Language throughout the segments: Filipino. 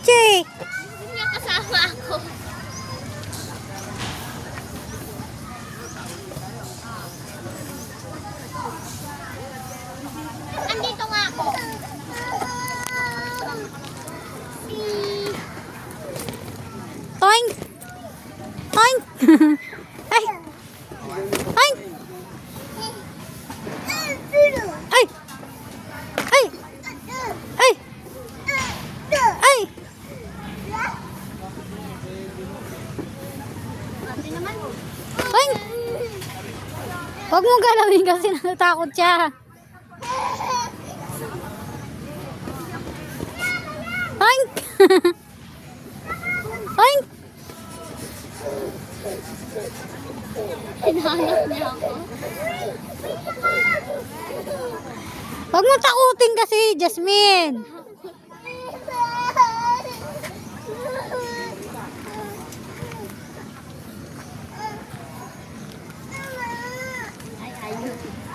kotse. Hindi niya kasama ako. Andito nga ako. Toink! Toink! Ay! Toink! Ay! Ay! Ay! Ay! Ate naman. Toink! Huwag mong galawin kasi natatakot siya. Toink! Toink! Hinahanap niya ako. Huwag mo takutin kasi, Jasmine.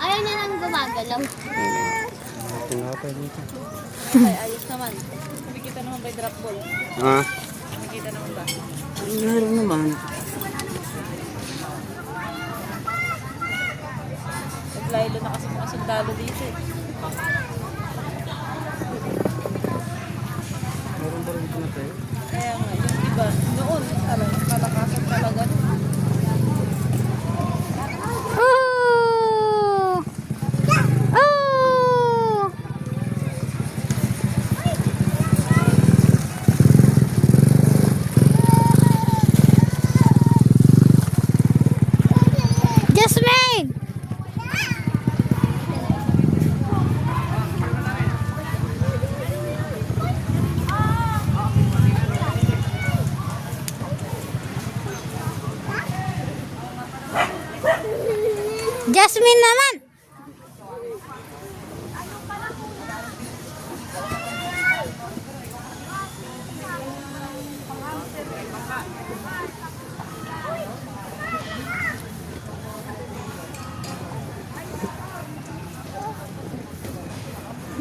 Ayaw niya nang gumagalaw. Tinapay dito. Ay, ayos naman. Kumikita naman by drop ball. Ah, Kumikita naman ba? meron naman. Naglaylo na kasi mga sundalo dito eh. Meron ba rin tinapay? Kaya nga, yung iba, noon, talagang kalakasan talaga. Oh! Oh! Jasmine! Jasmine naman!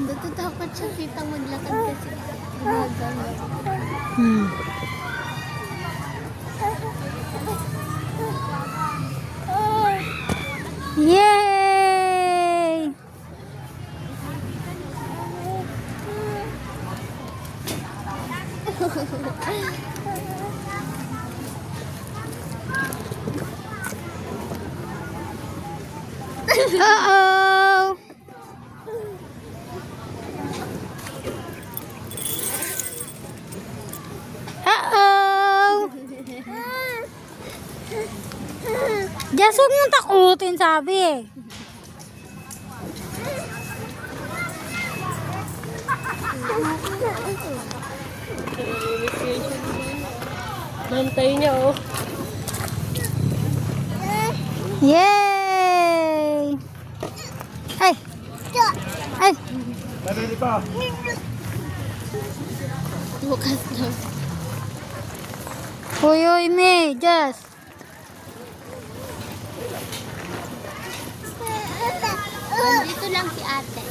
Natatakot siya kitang maglakad kasi gumagalaw. Hmm. Yay! Uh-oh! Uh-oh! Just huwag mong takutin, sabi eh. Bantay niya oh. Yay! Ay! Ay! Bukas na. Uy, uy, me, just. Nandito lang si ate.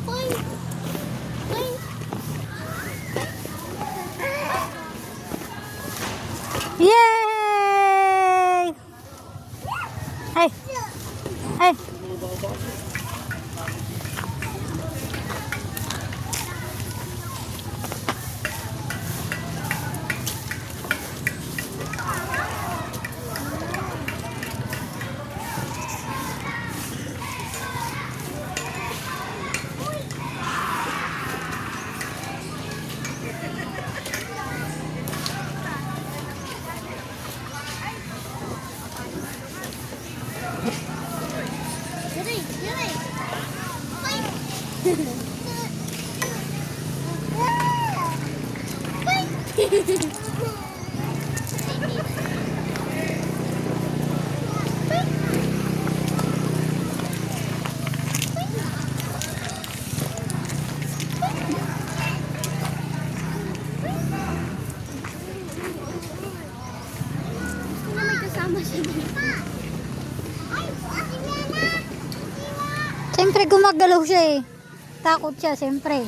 Uy! Uy! Yay! Ay! Ay! Yuri! Yuri! May kasama siya dito. Siyempre gumagalaw siya eh. Takot siya, siyempre.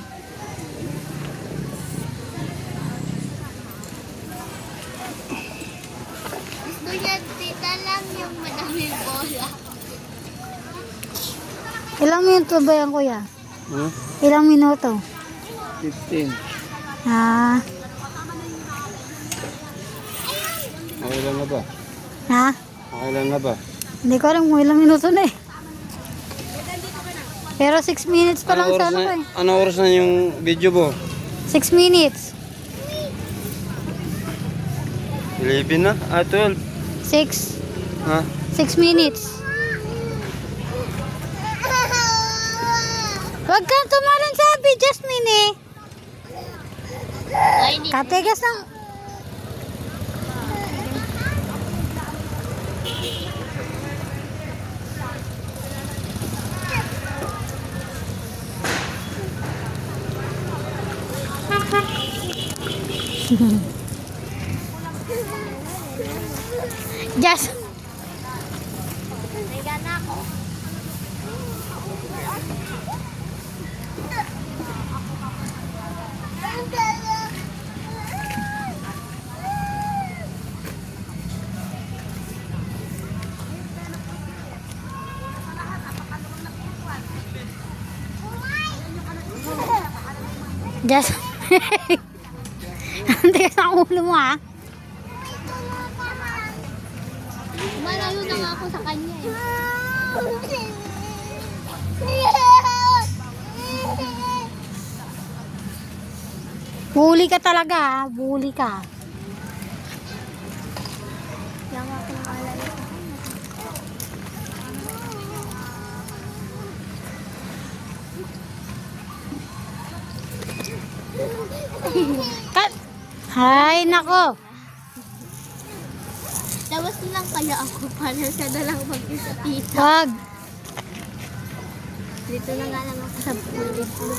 Gusto niya tita lang yung madaming bola. Ilang minuto ba yan, kuya? Hmm? Ilang minuto? 15. Ah, Okay lang na ba? ha? Okay lang na ba? Hindi ko alam kung ilang minuto na eh. Pero 6 minutes pa lang sa ano ko eh. Anong oras na yung video mo? 6 minutes. 11 na? 12. 6. Ha? 6 minutes. Huwag kang tumalon sabi, Jasmine eh. Ay, hindi. Katigas ng... Jas... May gana ako. Jas... Ang tigas ng ulo mo ha. Malayo na nga ako sa kanya eh. Bully ka talaga ha. Bully ka. Kaya nga ako nakalayo. Kat... Hay, nako. Labas lang kaya ako para siya na lang mag-isa tita. Wag. Dito na nga lang ako sa bulit mo.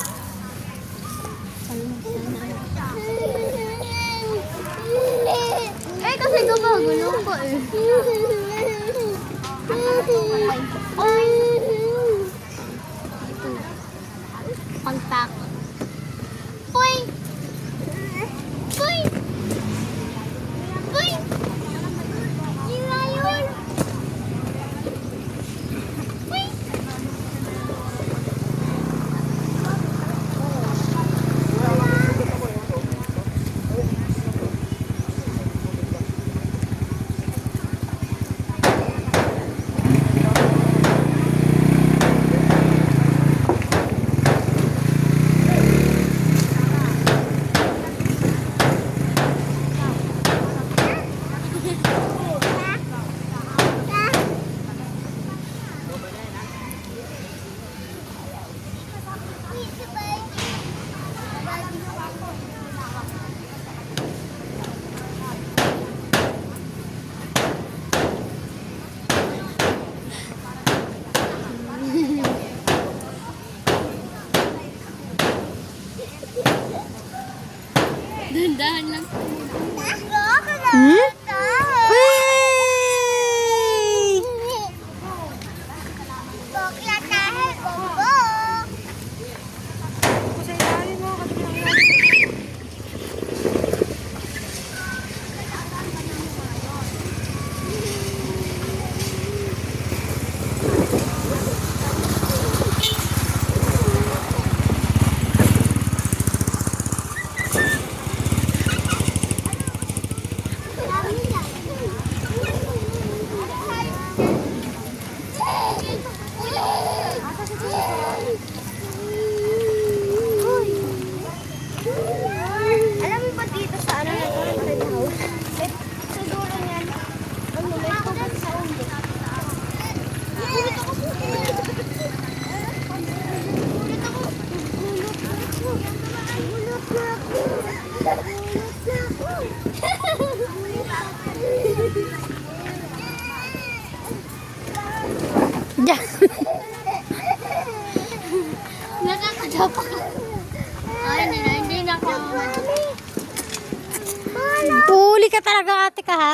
Eh, kasi gumagulo ko eh. Ay! Ito. Pagtakot. Uy! Uy! Uy! Sila yun! Uy! Dandahan lang. Hmm? Whee! Alam mo ba dito sa ano na ito? Sa dulo niyan. Ano, may tubig sa ulo. Gulit ako. Gulit ako. Gulit Ja- Nakakadapa ka. Ay, hindi na ako. Bully ka talaga ate ka ha.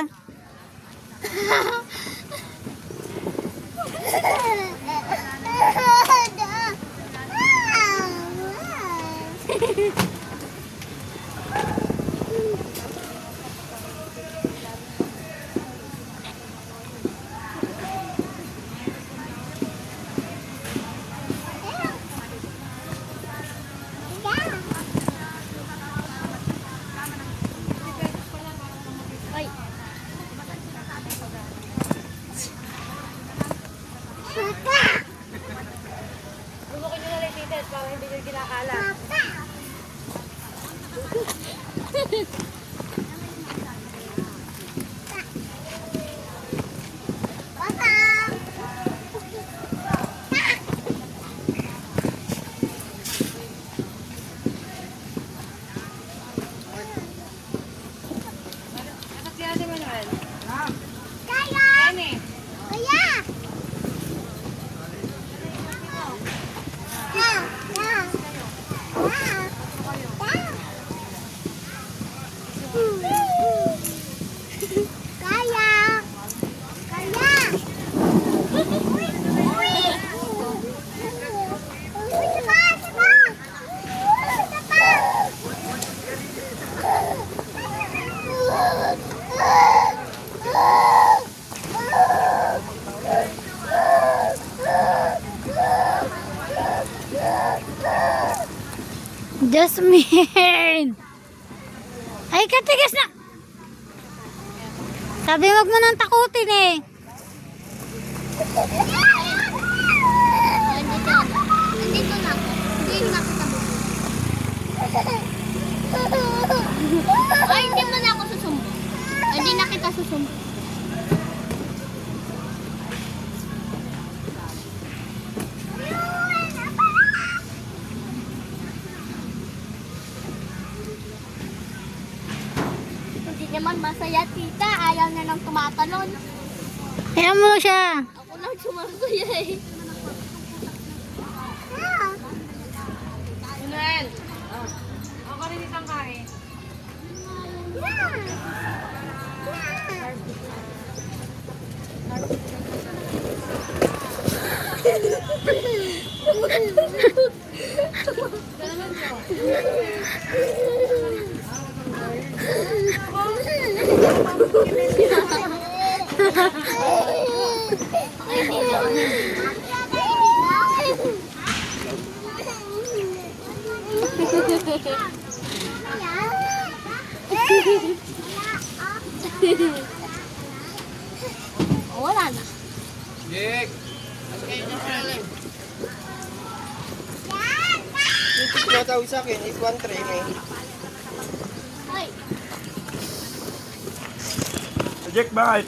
Jasmine! Ay, katigas na! Sabi wag mo nang takutin eh. Nandito na ako. Hindi na kita Ay, hindi mo na ako susumbo. Hindi na kita susumbo. Hindi naman masaya, tita. Ayaw na nang tumatalon. Kaya mo siya. Ako lang sumasaya eh. Manuel! Ako rin isang kain. Wala na. Jake! Yung tawag sa akin is 1 tray eh. Ay, Jake, bakit?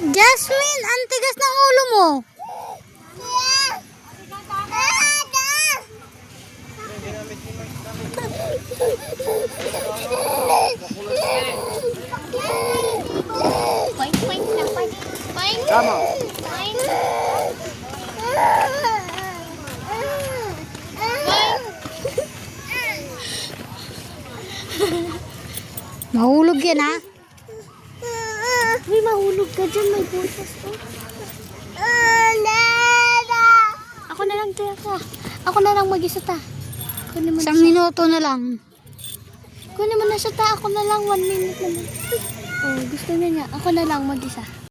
Jasmine, ang tigas ng ulo mo. point, point lang, point. Point. Tama. Point. Mahulog yan ha. Uy, mahulog ka dyan. May butas to. Ako na lang, tiya ka. Ako na lang mag-isa ta. Kunin mo na Isang siya. minuto na lang. Kunin mo na siya ta. Ako na lang. 1 minute na lang. Oh, gusto niya niya. Ako na lang mag-isa.